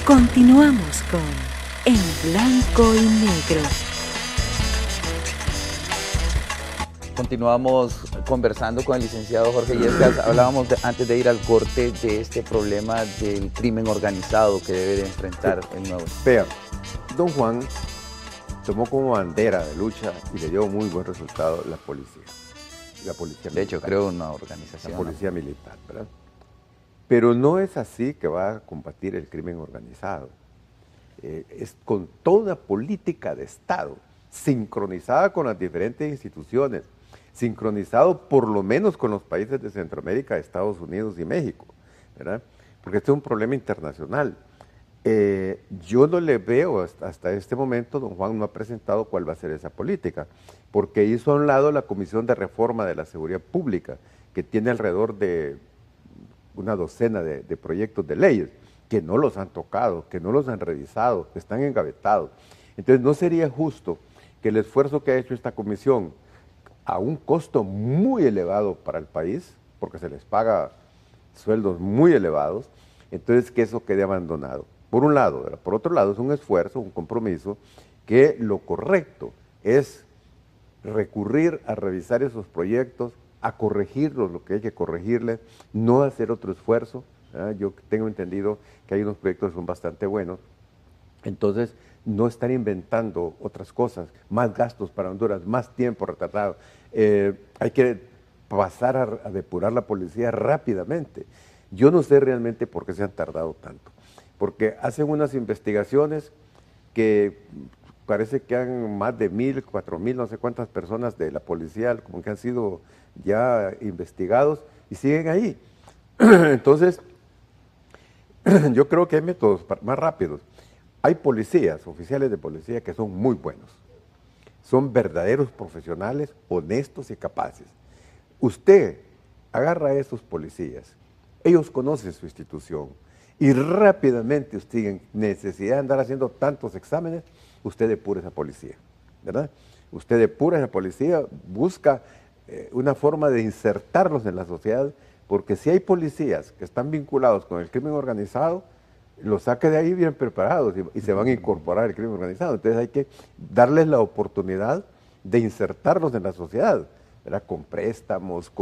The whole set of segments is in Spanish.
Continuamos con En Blanco y Negro. Continuamos conversando con el licenciado Jorge Yescas. Hablábamos antes de ir al corte de este problema del crimen organizado que debe de enfrentar el nuevo. Vea, don Juan tomó como bandera de lucha y le dio muy buen resultado la policía. La policía de hecho, militar. creo una organización. La policía militar, ¿verdad? Pero no es así que va a combatir el crimen organizado. Es con toda política de Estado, sincronizada con las diferentes instituciones, sincronizado por lo menos con los países de Centroamérica, Estados Unidos y México, ¿verdad? Porque este es un problema internacional. Yo no le veo hasta este momento, don Juan no ha presentado cuál va a ser esa política, porque hizo a un lado la Comisión de Reforma de la Seguridad Pública, que tiene alrededor de una docena de proyectos de leyes, que no los han tocado, que no los han revisado, que están engavetados. Entonces no sería justo que el esfuerzo que ha hecho esta comisión, a un costo muy elevado para el país, porque se les paga sueldos muy elevados, entonces que eso quede abandonado. Por un lado, ¿verdad? Por otro lado es un esfuerzo, un compromiso, que lo correcto es recurrir a revisar esos proyectos, a corregirlos, lo que hay que corregirles, no hacer otro esfuerzo. Yo tengo entendido que hay unos proyectos que son bastante buenos, entonces no estar inventando otras cosas, más gastos para Honduras, más tiempo retardado. Hay que pasar a depurar la policía rápidamente. Yo no sé realmente por qué se han tardado tanto, porque hacen unas investigaciones que parece que han más de 1,000, 4,000, no sé cuántas personas de la policía como que han sido ya investigados y siguen ahí. Entonces, yo creo que hay métodos más rápidos. Hay policías, oficiales de policía que son muy buenos, son verdaderos profesionales, honestos y capaces. Usted agarra a esos policías, ellos conocen su institución y rápidamente usted, en necesidad de andar haciendo tantos exámenes, usted depura esa policía, ¿verdad? Usted depura esa policía, busca una forma de insertarlos en la sociedad, porque si hay policías que están vinculados con el crimen organizado, los saque de ahí bien preparados y se van a incorporar al crimen organizado. Entonces hay que darles la oportunidad de insertarlos en la sociedad, ¿verdad? Con préstamos,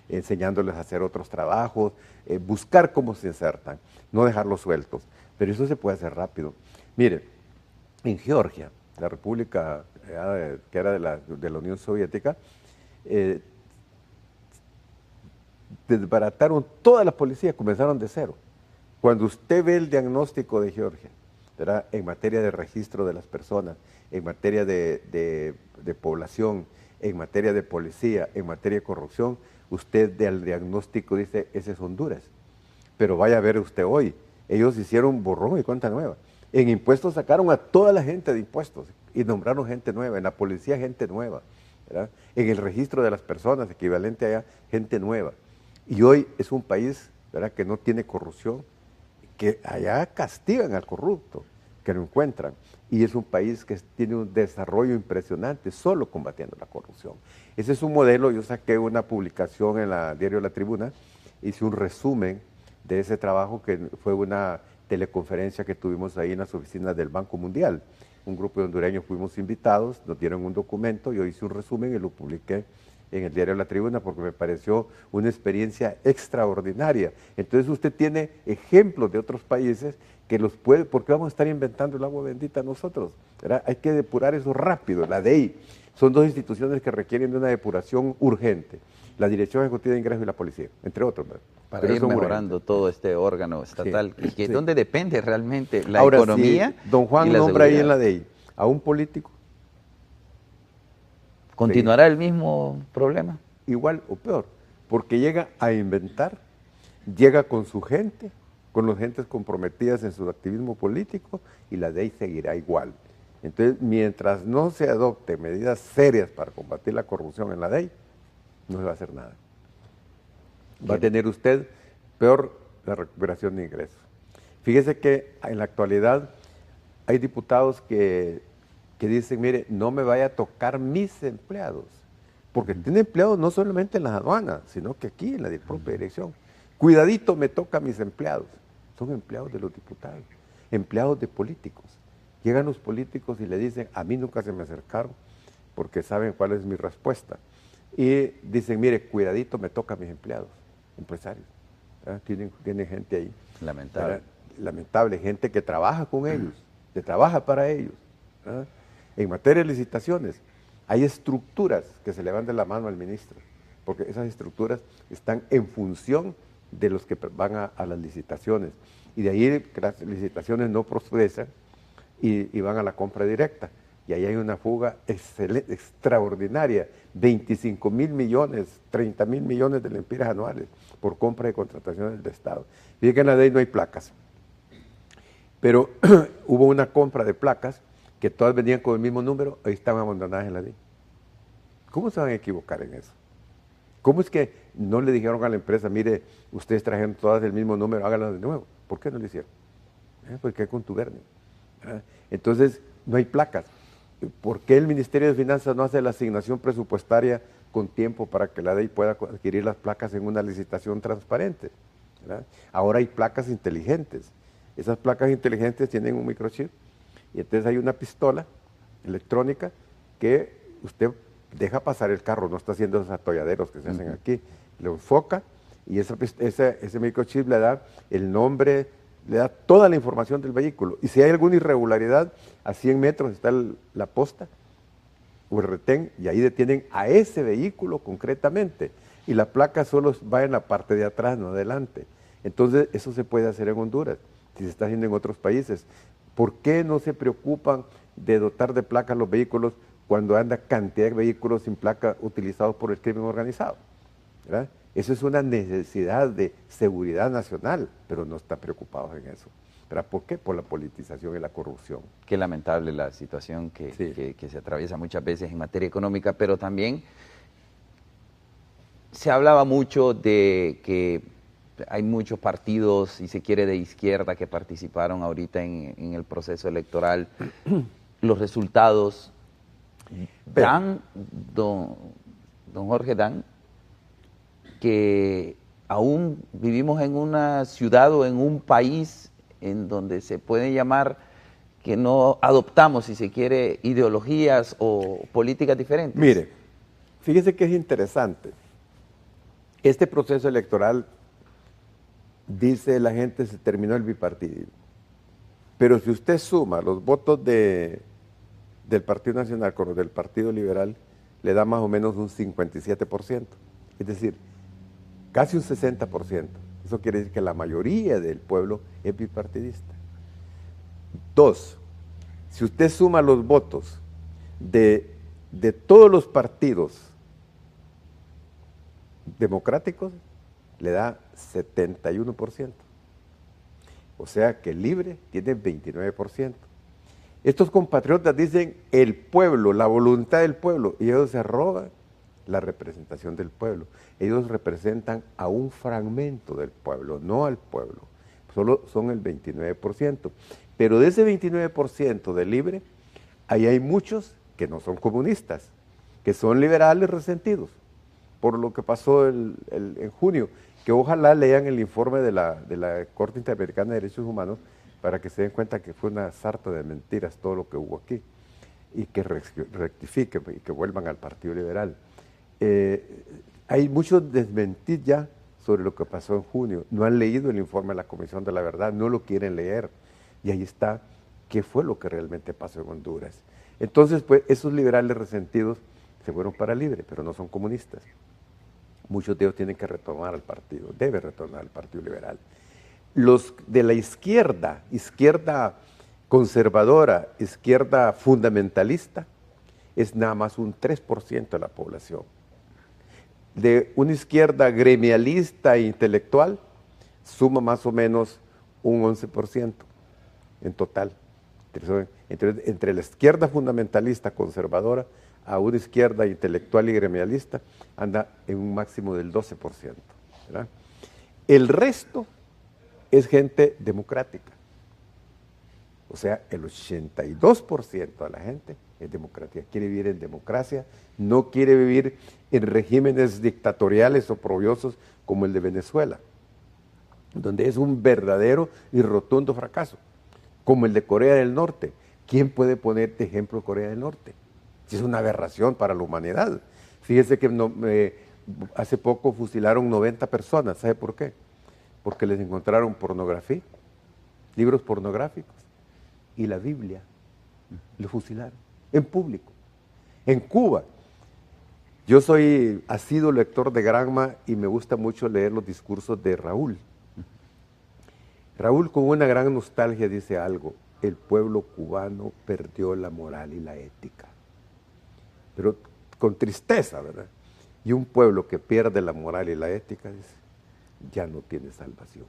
enseñándoles a hacer otros trabajos, buscar cómo se insertan, no dejarlos sueltos. Pero eso se puede hacer rápido. Mire, en Georgia, la república que era de la Unión Soviética, desbarataron todas las policías, comenzaron de cero. Cuando usted ve el diagnóstico de Georgia, ¿verdad? En materia de registro de las personas, en materia de población, en materia de policía, en materia de corrupción, usted del diagnóstico dice, ese es Honduras. Pero vaya a ver usted hoy, ellos hicieron borrón y cuenta nueva. En impuestos sacaron a toda la gente de impuestos y nombraron gente nueva, en la policía gente nueva, ¿verdad? En el registro de las personas, equivalente allá, gente nueva. Y hoy es un país, ¿verdad?, que no tiene corrupción, que allá castigan al corrupto, que lo encuentran. Y es un país que tiene un desarrollo impresionante solo combatiendo la corrupción. Ese es un modelo. Yo saqué una publicación en el diario La Tribuna, hice un resumen de ese trabajo, que fue una teleconferencia que tuvimos ahí en las oficinas del Banco Mundial. Un grupo de hondureños fuimos invitados, nos dieron un documento, yo hice un resumen y lo publiqué en el diario La Tribuna porque me pareció una experiencia extraordinaria. Entonces usted tiene ejemplos de otros países que los puede, ¿por qué vamos a estar inventando el agua bendita nosotros? ¿Verdad? Hay que depurar eso rápido. La DEI, son dos instituciones que requieren de una depuración urgente, la Dirección Ejecutiva de Ingresos y la Policía, entre otros. ¿Verdad? Para ir mejorando todo este órgano estatal, sí, que sí. ¿Dónde depende realmente la Ahora, economía? Si don Juan y la nombra seguridad. ahí en la DEI a un político, ¿continuará el mismo problema? Igual o peor, porque llega a inventar, llega con su gente, con las gentes comprometidas en su activismo político, y la DEI seguirá igual. Entonces, mientras no se adopten medidas serias para combatir la corrupción en la DEI, no se va a hacer nada. Va a tener usted peor la recuperación de ingresos. Fíjese que en la actualidad hay diputados que dicen, mire, no me vaya a tocar mis empleados, porque tiene empleados no solamente en las aduanas, sino que aquí en la propia dirección. Cuidadito, me toca a mis empleados. Son empleados de los diputados. empleados de políticos. Llegan los políticos y le dicen, a mí nunca se me acercaron porque saben cuál es mi respuesta. Y dicen, mire, cuidadito, me toca a mis empleados, empresarios. Tienen gente ahí. Lamentable. Lamentable, gente que trabaja con ellos, que trabaja para ellos. ¿Verdad? En materia de licitaciones, hay estructuras que se le van de la mano al ministro, porque esas estructuras están en función de los que van a las licitaciones. Y de ahí que las licitaciones no progresan y van a la compra directa. Y ahí hay una fuga extraordinaria, 25.000 millones, 30.000 millones de lempiras anuales por compra y contrataciones del Estado. Fíjense que en la ley no hay placas, pero hubo una compra de placas que todas venían con el mismo número, ahí estaban abandonadas en la ley. ¿Cómo se van a equivocar en eso? ¿Cómo es que no le dijeron a la empresa, mire, ustedes trajeron todas el mismo número, háganlas de nuevo? ¿Por qué no lo hicieron? Porque hay contubernio. Entonces, no hay placas. ¿Por qué el Ministerio de Finanzas no hace la asignación presupuestaria con tiempo para que la DEI pueda adquirir las placas en una licitación transparente? ¿Verdad? Ahora hay placas inteligentes. Esas placas inteligentes tienen un microchip y entonces hay una pistola electrónica que usted deja pasar el carro, no está haciendo esos atolladeros que se hacen aquí, lo enfoca y ese microchip le da el nombre, le da toda la información del vehículo. Y si hay alguna irregularidad, a 100 metros está la posta o el retén y ahí detienen a ese vehículo concretamente. Y la placa solo va en la parte de atrás, no adelante. Entonces, eso se puede hacer en Honduras, si se está haciendo en otros países. ¿Por qué no se preocupan de dotar de placas los vehículos cuando anda cantidad de vehículos sin placa utilizados por el crimen organizado? ¿Verdad? Eso es una necesidad de seguridad nacional, pero no están preocupados en eso. ¿Verdad? ¿Por qué? Por la politización y la corrupción. Qué lamentable la situación que se atraviesa muchas veces en materia económica, pero también se hablaba mucho de que hay muchos partidos, si se quiere, de izquierda que participaron ahorita en el proceso electoral. Los resultados dan, don Jorge, dan que aún vivimos en una ciudad o en un país en donde se puede llamar que no adoptamos, si se quiere, ideologías o políticas diferentes. Mire, fíjese que es interesante. Este proceso electoral, dice la gente, se terminó el bipartidismo. Pero si usted suma los votos del Partido Nacional con los del Partido Liberal, le da más o menos un 57%. Es decir, casi un 60%. Eso quiere decir que la mayoría del pueblo es bipartidista. 2, si usted suma los votos de todos los partidos democráticos, le da 71%. O sea que el Libre tiene 29%. Estos compatriotas dicen el pueblo, la voluntad del pueblo, y ellos se roban la representación del pueblo. Ellos representan a un fragmento del pueblo, no al pueblo. Solo son el 29%. Pero de ese 29% de Libre, ahí hay muchos que no son comunistas, que son liberales resentidos por lo que pasó en junio, que ojalá lean el informe de la Corte Interamericana de Derechos Humanos para que se den cuenta que fue una sarta de mentiras todo lo que hubo aquí y que rectifiquen y que vuelvan al Partido Liberal. Hay muchos desmentir ya sobre lo que pasó en junio. No han leído el informe de la Comisión de la Verdad, no lo quieren leer. Y ahí está qué fue lo que realmente pasó en Honduras. Entonces, pues, esos liberales resentidos se fueron para Libre, pero no son comunistas. Muchos de ellos tienen que retornar al partido, debe retornar al Partido Liberal. Los de la izquierda conservadora, izquierda fundamentalista, es nada más un 3% de la población. De una izquierda gremialista e intelectual, suma más o menos un 11% en total. Entre la izquierda fundamentalista conservadora a una izquierda intelectual y gremialista, anda en un máximo del 12%. ¿Verdad? El resto es gente democrática. O sea, el 82% de la gente es democrática, quiere vivir en democracia, no quiere vivir en regímenes dictatoriales oprobiosos como el de Venezuela, donde es un verdadero y rotundo fracaso. como el de Corea del Norte. ¿Quién puede ponerte ejemplo de Corea del Norte? Si es una aberración para la humanidad. Fíjese que hace poco fusilaron 90 personas. ¿Sabe por qué? Porque les encontraron pornografía, libros pornográficos y la Biblia. Lo fusilaron en público. En Cuba, yo soy asiduo lector de Granma y me gusta mucho leer los discursos de Raúl. Raúl, con una gran nostalgia, dice algo: el pueblo cubano perdió la moral y la ética. Pero con tristeza, ¿verdad? Y un pueblo que pierde la moral y la ética, dice, ya no tiene salvación.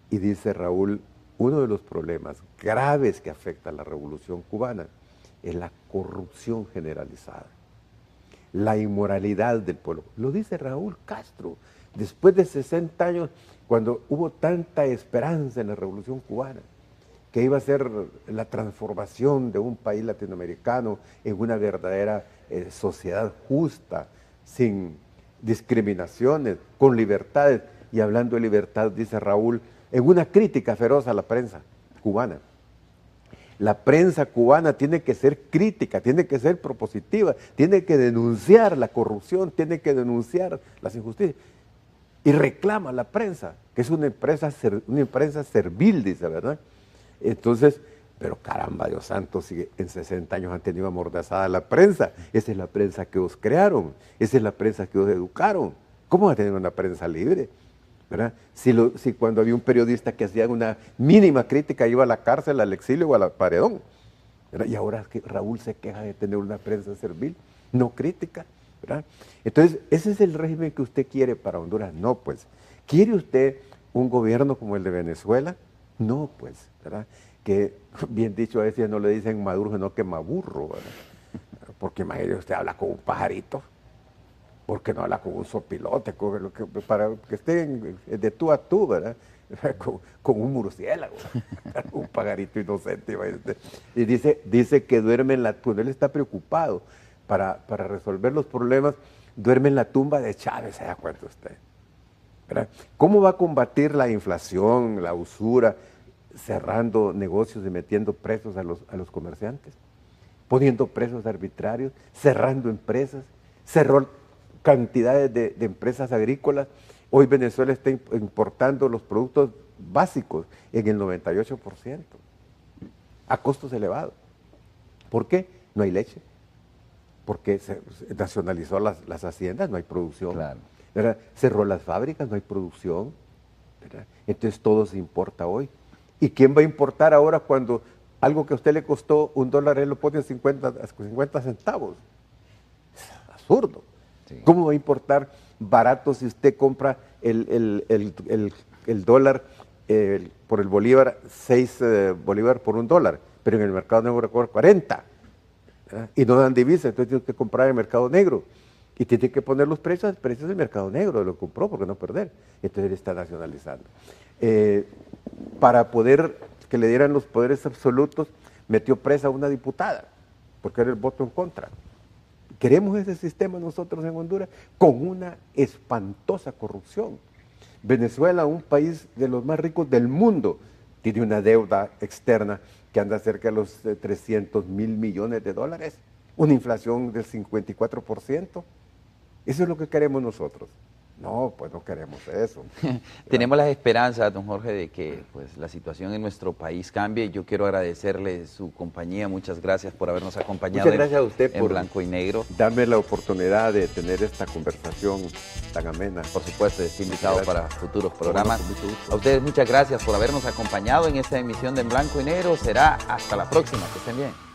Y dice Raúl, uno de los problemas graves que afecta a la revolución cubana es la corrupción generalizada, la inmoralidad del pueblo. Lo dice Raúl Castro, después de 60 años, cuando hubo tanta esperanza en la revolución cubana, que iba a ser la transformación de un país latinoamericano en una verdadera sociedad justa, sin discriminaciones, con libertades. Y hablando de libertad, dice Raúl, en una crítica feroz a la prensa cubana. La prensa cubana tiene que ser crítica, tiene que ser propositiva, tiene que denunciar la corrupción, tiene que denunciar las injusticias. Y reclama la prensa, que es una prensa servil, dice, ¿verdad? Entonces, pero caramba, Dios santo, si en 60 años han tenido amordazada la prensa, esa es la prensa que os crearon, esa es la prensa que os educaron. ¿Cómo va a tener una prensa libre? ¿Verdad? Si cuando había un periodista que hacía una mínima crítica iba a la cárcel, al exilio o al paredón, ¿verdad? Y ahora que Raúl se queja de tener una prensa servil, no crítica, ¿verdad? Entonces, ¿ese es el régimen que usted quiere para Honduras? No, pues. ¿Quiere usted un gobierno como el de Venezuela? No, pues, ¿verdad? Que, bien dicho, a veces no le dicen Maduro, sino que Maburro, ¿verdad? Porque imagínese, usted habla con un pajarito, ¿por qué no habla con un sopilote? Para que estén de tú a tú, ¿verdad? Con un murciélago, un pajarito inocente. Y dice que duerme en la tumba, él está preocupado para resolver los problemas, duerme en la tumba de Chávez, ¿se da cuenta usted? ¿Verdad? ¿Cómo va a combatir la inflación, la usura, cerrando negocios y metiendo presos a los comerciantes? Poniendo presos arbitrarios, cerrando empresas, cerró cantidades de empresas agrícolas. Hoy Venezuela está importando los productos básicos en el 98%, a costos elevados. ¿Por qué? No hay leche. Porque se nacionalizó las haciendas, no hay producción. Claro. ¿Verdad? Cerró las fábricas, no hay producción. ¿Verdad? Entonces todo se importa hoy. ¿Y quién va a importar ahora cuando algo que a usted le costó $1, él lo pone a 50 centavos? Es absurdo. Sí. ¿Cómo va a importar barato si usted compra el dólar por el bolívar, 6 bolívares por $1, pero en el mercado negro cobra 40? ¿verdad? Y no dan divisa, entonces tiene que comprar en el mercado negro. Y tiene que poner los precios del mercado negro, lo compró porque no perder. Entonces él está nacionalizando. Para poder que le dieran los poderes absolutos, metió presa a una diputada, porque era el voto en contra. Queremos ese sistema nosotros en Honduras, con una espantosa corrupción. Venezuela, un país de los más ricos del mundo, tiene una deuda externa que anda cerca de los 300 mil millones de dólares, una inflación del 54%. Eso es lo que queremos nosotros. No, pues no queremos eso. Tenemos las esperanzas, don Jorge, de que pues, la situación en nuestro país cambie. Yo quiero agradecerle su compañía. Muchas gracias por habernos acompañado. Muchas gracias a usted en por Blanco y Negro. Darme la oportunidad de tener esta conversación tan amena. Por supuesto, está invitado para futuros programas. A ustedes muchas gracias por habernos acompañado en esta emisión de En Blanco y Negro. Será hasta la próxima. Que estén bien.